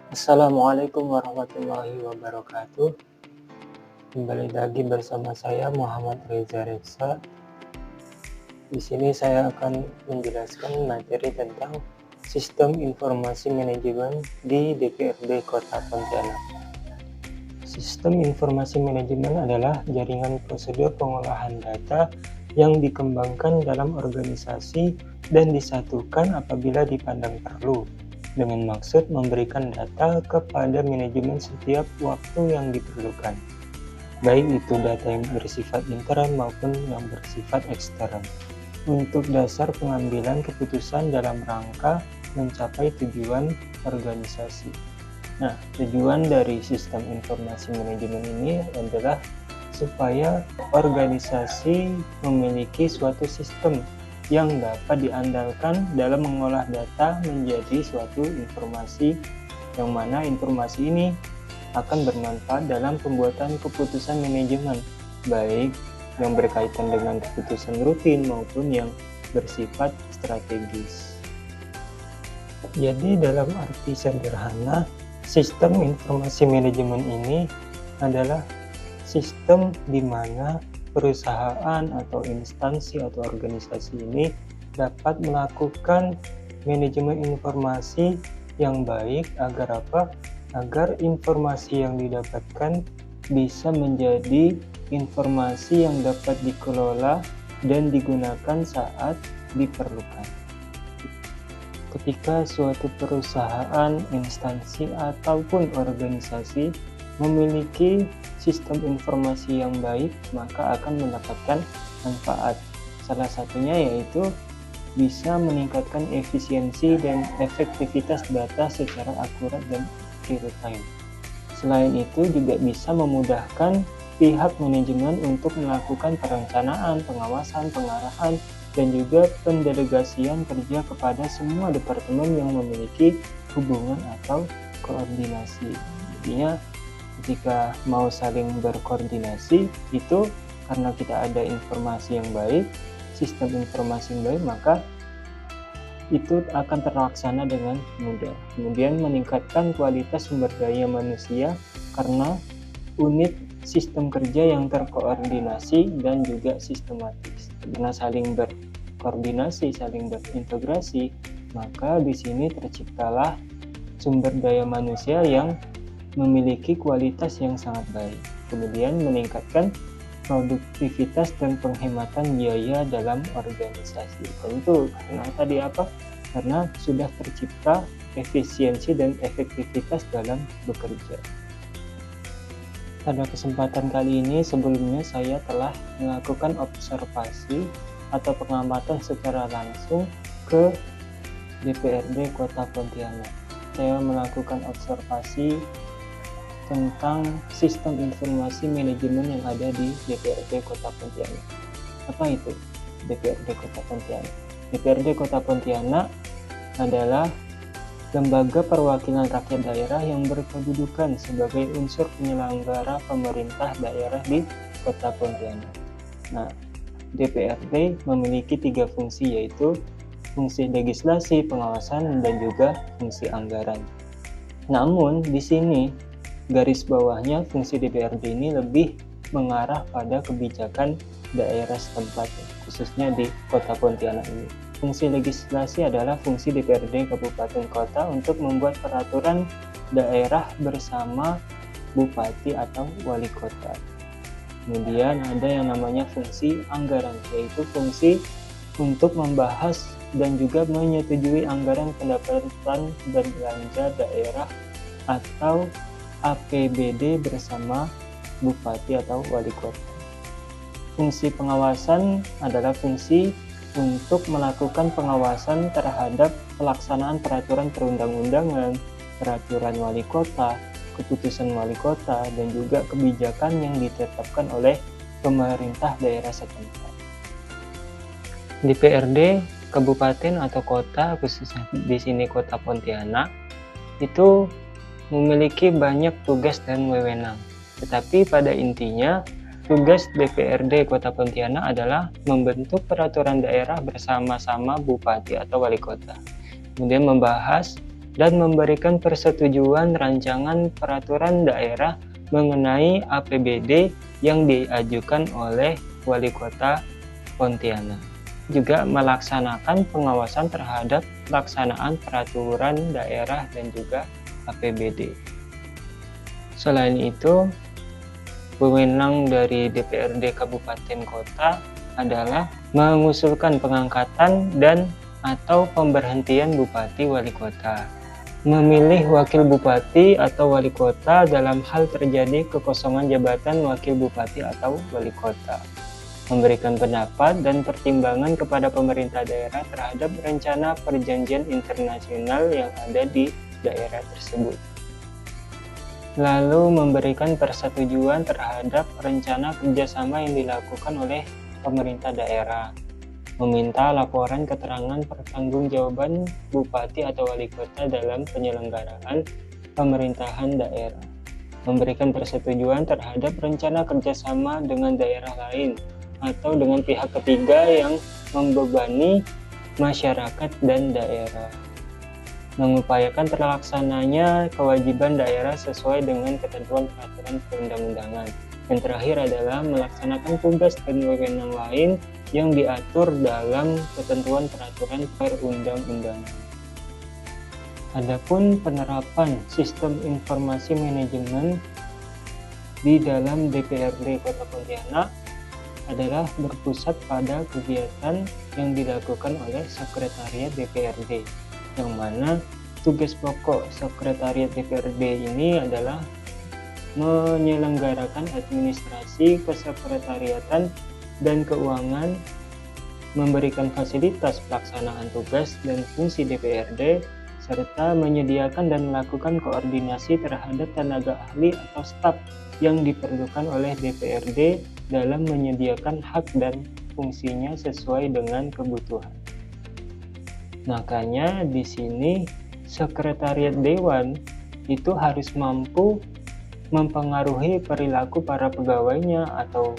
Assalamualaikum warahmatullahi wabarakatuh. Kembali lagi bersama saya Muhammad Reza Reksa. Di sini saya akan menjelaskan materi tentang Sistem Informasi Manajemen di DPRD Kota Pontianak. Sistem Informasi Manajemen adalah jaringan prosedur pengolahan data yang dikembangkan dalam organisasi dan disatukan apabila dipandang perlu, dengan maksud memberikan data kepada manajemen setiap waktu yang diperlukan, baik itu data yang bersifat intern maupun yang bersifat ekstern, untuk dasar pengambilan keputusan dalam rangka mencapai tujuan organisasi. Nah, tujuan dari sistem informasi manajemen ini adalah supaya organisasi memiliki suatu sistem yang dapat diandalkan dalam mengolah data menjadi suatu informasi, yang mana informasi ini akan bermanfaat dalam pembuatan keputusan manajemen, baik yang berkaitan dengan keputusan rutin maupun yang bersifat strategis. Jadi dalam arti sederhana, sistem informasi manajemen ini adalah sistem di mana perusahaan atau instansi atau organisasi ini dapat melakukan manajemen informasi yang baik agar apa? Agar informasi yang didapatkan bisa menjadi informasi yang dapat dikelola dan digunakan saat diperlukan. Ketika suatu perusahaan, instansi, ataupun organisasi memiliki sistem informasi yang baik, maka akan mendapatkan manfaat. Salah satunya yaitu bisa meningkatkan efisiensi dan efektivitas data secara akurat dan real time. Selain itu juga bisa memudahkan pihak manajemen untuk melakukan perencanaan, pengawasan, pengarahan, dan juga pendelegasian kerja kepada semua departemen yang memiliki hubungan atau koordinasi. Jadinya ketika mau saling berkoordinasi itu karena kita ada informasi yang baik, sistem informasi yang baik, maka itu akan terlaksana dengan mudah. Kemudian meningkatkan kualitas sumber daya manusia karena unit sistem kerja yang terkoordinasi dan juga sistematis. Karena saling berkoordinasi, saling berintegrasi, maka di sini terciptalah sumber daya manusia yang memiliki kualitas yang sangat baik. Kemudian meningkatkan produktivitas dan penghematan biaya dalam organisasi. Tentu karena tadi apa? Karena sudah tercipta efisiensi dan efektivitas dalam bekerja. Pada kesempatan kali ini sebelumnya saya telah melakukan observasi atau pengamatan secara langsung ke DPRD Kota Pontianak. Saya melakukan observasi tentang sistem informasi manajemen yang ada di DPRD Kota Pontianak. Apa itu DPRD Kota Pontianak? DPRD Kota Pontianak adalah lembaga perwakilan rakyat daerah yang berkedudukan sebagai unsur penyelenggara pemerintah daerah di Kota Pontianak. Nah, DPRD memiliki 3 fungsi, yaitu fungsi legislasi, pengawasan, dan juga fungsi anggaran. Namun di sini garis bawahnya fungsi DPRD ini lebih mengarah pada kebijakan daerah setempat, khususnya di Kota Pontianak ini. Fungsi legislasi adalah fungsi DPRD Kabupaten Kota untuk membuat peraturan daerah bersama bupati atau wali kota. Kemudian ada yang namanya fungsi anggaran, yaitu fungsi untuk membahas dan juga menyetujui anggaran pendapatan dan belanja daerah atau APBD bersama bupati atau wali kota. Fungsi pengawasan adalah fungsi untuk melakukan pengawasan terhadap pelaksanaan peraturan perundang-undangan, peraturan wali kota, keputusan wali kota, dan juga kebijakan yang ditetapkan oleh pemerintah daerah setempat. DPRD kabupaten atau kota, khususnya di sini Kota Pontianak, itu memiliki banyak tugas dan wewenang. Tetapi pada intinya tugas DPRD Kota Pontianak adalah membentuk peraturan daerah bersama-sama bupati atau wali kota. Kemudian membahas dan memberikan persetujuan rancangan peraturan daerah mengenai APBD yang diajukan oleh Wali Kota Pontianak. Juga melaksanakan pengawasan terhadap pelaksanaan peraturan daerah dan juga APBD. Selain itu, wewenang dari DPRD Kabupaten Kota adalah mengusulkan pengangkatan dan atau pemberhentian bupati wali kota, memilih wakil bupati atau wali kota dalam hal terjadi kekosongan jabatan wakil bupati atau wali kota, memberikan pendapat dan pertimbangan kepada pemerintah daerah terhadap rencana perjanjian internasional yang ada di daerah tersebut. Lalu memberikan persetujuan terhadap rencana kerjasama yang dilakukan oleh pemerintah daerah, meminta laporan keterangan pertanggungjawaban bupati atau wali kota dalam penyelenggaraan pemerintahan daerah, memberikan persetujuan terhadap rencana kerjasama dengan daerah lain atau dengan pihak ketiga yang membebani masyarakat dan daerah, mengupayakan terlaksananya kewajiban daerah sesuai dengan ketentuan peraturan perundang-undangan. Yang terakhir adalah melaksanakan tugas dan wewenang lain yang diatur dalam ketentuan peraturan perundang-undangan. Adapun penerapan sistem informasi manajemen di dalam DPRD Kota Pontianak adalah berpusat pada kegiatan yang dilakukan oleh Sekretariat DPRD, yang mana tugas pokok Sekretariat DPRD ini adalah menyelenggarakan administrasi kesekretariatan dan keuangan, memberikan fasilitas pelaksanaan tugas dan fungsi DPRD, serta menyediakan dan melakukan koordinasi terhadap tenaga ahli atau staf yang diperlukan oleh DPRD dalam menyediakan hak dan fungsinya sesuai dengan kebutuhan. Makanya di sini Sekretariat Dewan itu harus mampu mempengaruhi perilaku para pegawainya atau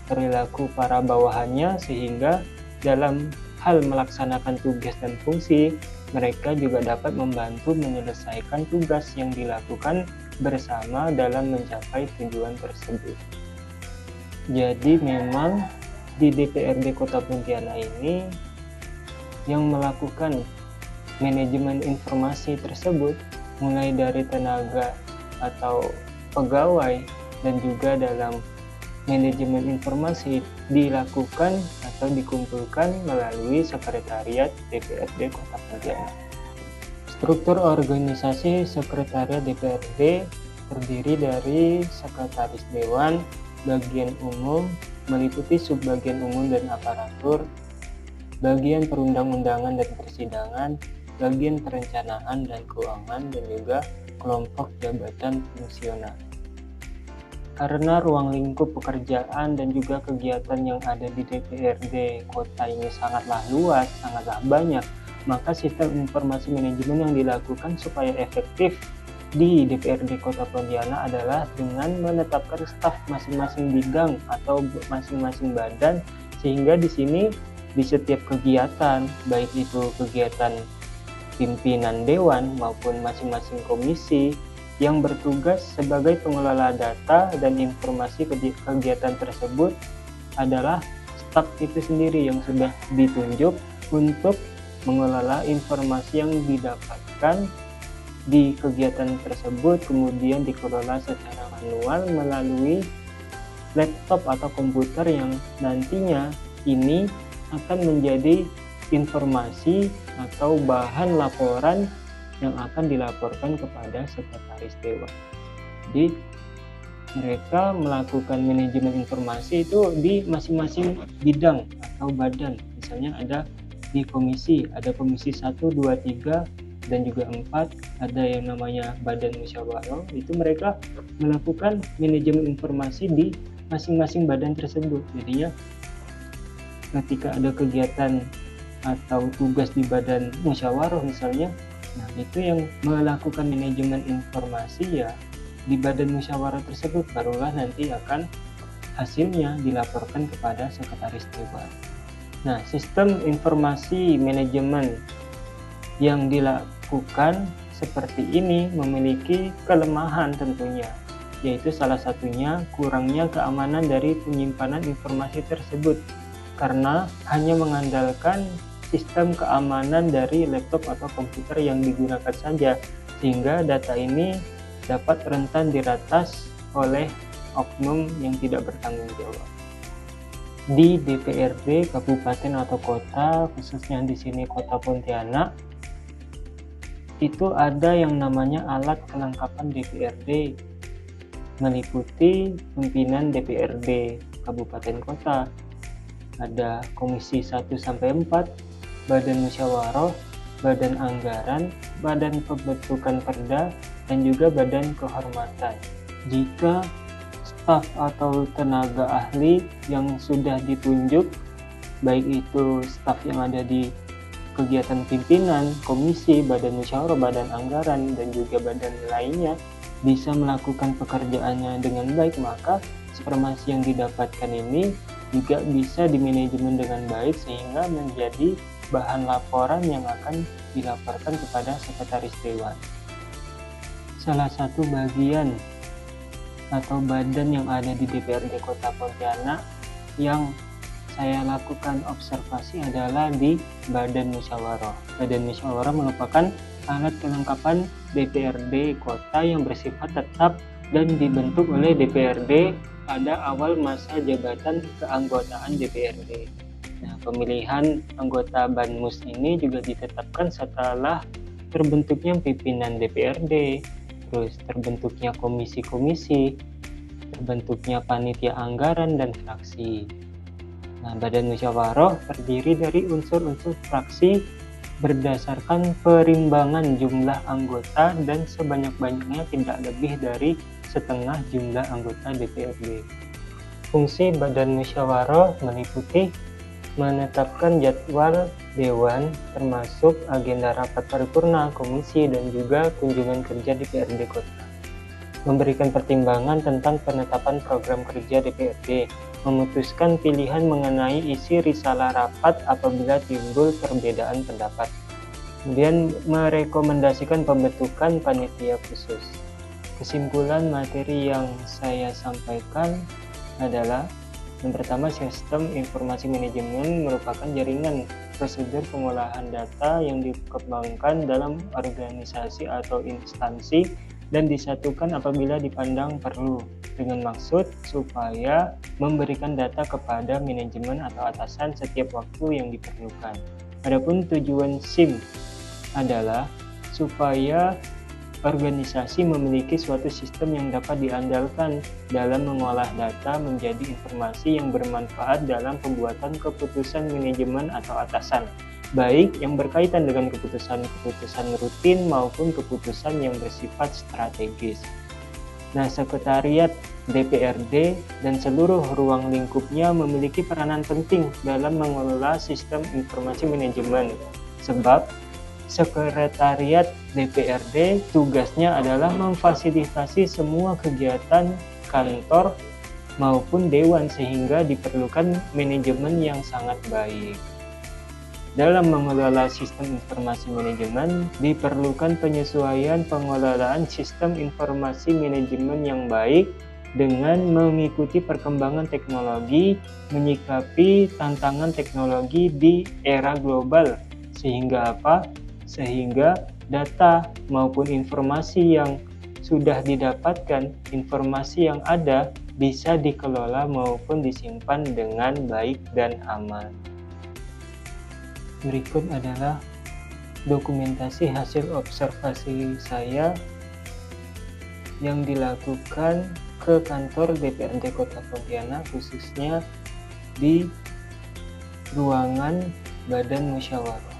perilaku para bawahannya, sehingga dalam hal melaksanakan tugas dan fungsi mereka juga dapat membantu menyelesaikan tugas yang dilakukan bersama dalam mencapai tujuan tersebut. Jadi memang di DPRD Kota Pontianak ini yang melakukan manajemen informasi tersebut mulai dari tenaga atau pegawai dan juga dalam manajemen informasi dilakukan atau dikumpulkan melalui Sekretariat DPRD Kota Pontianak. Struktur organisasi Sekretariat DPRD terdiri dari Sekretaris Dewan, bagian umum, meliputi subbagian umum dan aparatur, bagian perundang-undangan dan persidangan, bagian perencanaan dan keuangan, dan juga kelompok jabatan fungsional. Karena ruang lingkup pekerjaan dan juga kegiatan yang ada di DPRD kota ini sangatlah luas, sangatlah banyak, maka sistem informasi manajemen yang dilakukan supaya efektif di DPRD Kota Pontianak adalah dengan menetapkan staf masing-masing bidang atau masing-masing badan, sehingga di sini di setiap kegiatan, baik itu kegiatan pimpinan dewan maupun masing-masing komisi yang bertugas sebagai pengelola data dan informasi kegiatan tersebut adalah staf itu sendiri yang sudah ditunjuk untuk mengelola informasi yang didapatkan di kegiatan tersebut, kemudian dikelola secara manual melalui laptop atau komputer yang nantinya ini akan menjadi informasi atau bahan laporan yang akan dilaporkan kepada Sekretaris Dewan. Jadi mereka melakukan manajemen informasi itu di masing-masing bidang atau badan. Misalnya ada di komisi, ada komisi 1, 2, 3 dan juga 4, ada yang namanya badan musyawarah. Itu mereka melakukan manajemen informasi di masing-masing badan tersebut. Jadinya ketika ada kegiatan atau tugas di badan musyawarah misalnya, nah itu yang melakukan manajemen informasi ya di badan musyawarah tersebut, barulah nanti akan hasilnya dilaporkan kepada Sekretaris Dewan. Nah, sistem informasi manajemen yang dilakukan seperti ini memiliki kelemahan tentunya, yaitu salah satunya kurangnya keamanan dari penyimpanan informasi tersebut, karena hanya mengandalkan sistem keamanan dari laptop atau komputer yang digunakan saja, sehingga data ini dapat rentan diretas oleh oknum yang tidak bertanggung jawab. Di DPRD kabupaten atau kota, khususnya di sini Kota Pontianak, itu ada yang namanya alat kelengkapan DPRD, meliputi pimpinan DPRD kabupaten kota. Ada komisi 1-4, badan musyawarah, badan anggaran, badan pembentukan perda, dan juga badan kehormatan. Jika staf atau tenaga ahli yang sudah ditunjuk, baik itu staf yang ada di kegiatan pimpinan, komisi, badan musyawarah, badan anggaran, dan juga badan lainnya, bisa melakukan pekerjaannya dengan baik, maka informasi yang didapatkan ini juga bisa dimanajemen dengan baik sehingga menjadi bahan laporan yang akan dilaporkan kepada sekretaris dewan. Salah satu bagian atau badan yang ada di DPRD Kota Pontianak yang saya lakukan observasi adalah di Badan Musyawarah. Badan Musyawarah merupakan alat kelengkapan DPRD Kota yang bersifat tetap dan dibentuk oleh DPRD pada awal masa jabatan keanggotaan DPRD. Nah, pemilihan anggota Banmus ini juga ditetapkan setelah terbentuknya pimpinan DPRD, terus terbentuknya komisi-komisi, terbentuknya panitia anggaran dan fraksi. Nah, Badan Musyawarah terdiri dari unsur-unsur fraksi berdasarkan perimbangan jumlah anggota dan sebanyak-banyaknya tidak lebih dari setengah jumlah anggota DPRD. Fungsi Badan Musyawarah meliputi menetapkan jadwal dewan termasuk agenda rapat paripurna, komisi, dan juga kunjungan kerja DPRD Kota. Memberikan pertimbangan tentang penetapan program kerja DPRD, memutuskan pilihan mengenai isi risalah rapat apabila timbul perbedaan pendapat. Kemudian merekomendasikan pembentukan panitia khusus. Kesimpulan materi yang saya sampaikan adalah yang pertama, sistem informasi manajemen merupakan jaringan prosedur pengolahan data yang dikembangkan dalam organisasi atau instansi dan disatukan apabila dipandang perlu, dengan maksud supaya memberikan data kepada manajemen atau atasan setiap waktu yang diperlukan. Adapun tujuan SIM adalah supaya organisasi memiliki suatu sistem yang dapat diandalkan dalam mengolah data menjadi informasi yang bermanfaat dalam pembuatan keputusan manajemen atau atasan, baik yang berkaitan dengan keputusan-keputusan rutin maupun keputusan yang bersifat strategis. Nah, sekretariat DPRD dan seluruh ruang lingkupnya memiliki peranan penting dalam mengelola sistem informasi manajemen, sebab sekretariat DPRD tugasnya adalah memfasilitasi semua kegiatan kantor maupun dewan sehingga diperlukan manajemen yang sangat baik. Dalam mengelola sistem informasi manajemen, diperlukan penyesuaian pengelolaan sistem informasi manajemen yang baik dengan mengikuti perkembangan teknologi, menyikapi tantangan teknologi di era global, sehingga apa? Sehingga data maupun informasi yang sudah didapatkan, informasi yang ada bisa dikelola maupun disimpan dengan baik dan aman. Berikut adalah dokumentasi hasil observasi saya yang dilakukan ke kantor DPRD Kota Pontianak, khususnya di ruangan Badan Musyawarah.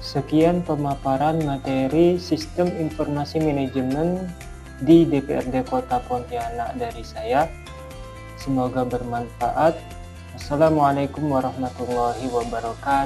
Sekian pemaparan materi sistem informasi manajemen di DPRD Kota Pontianak dari saya. Semoga bermanfaat. Assalamualaikum warahmatullahi wabarakatuh.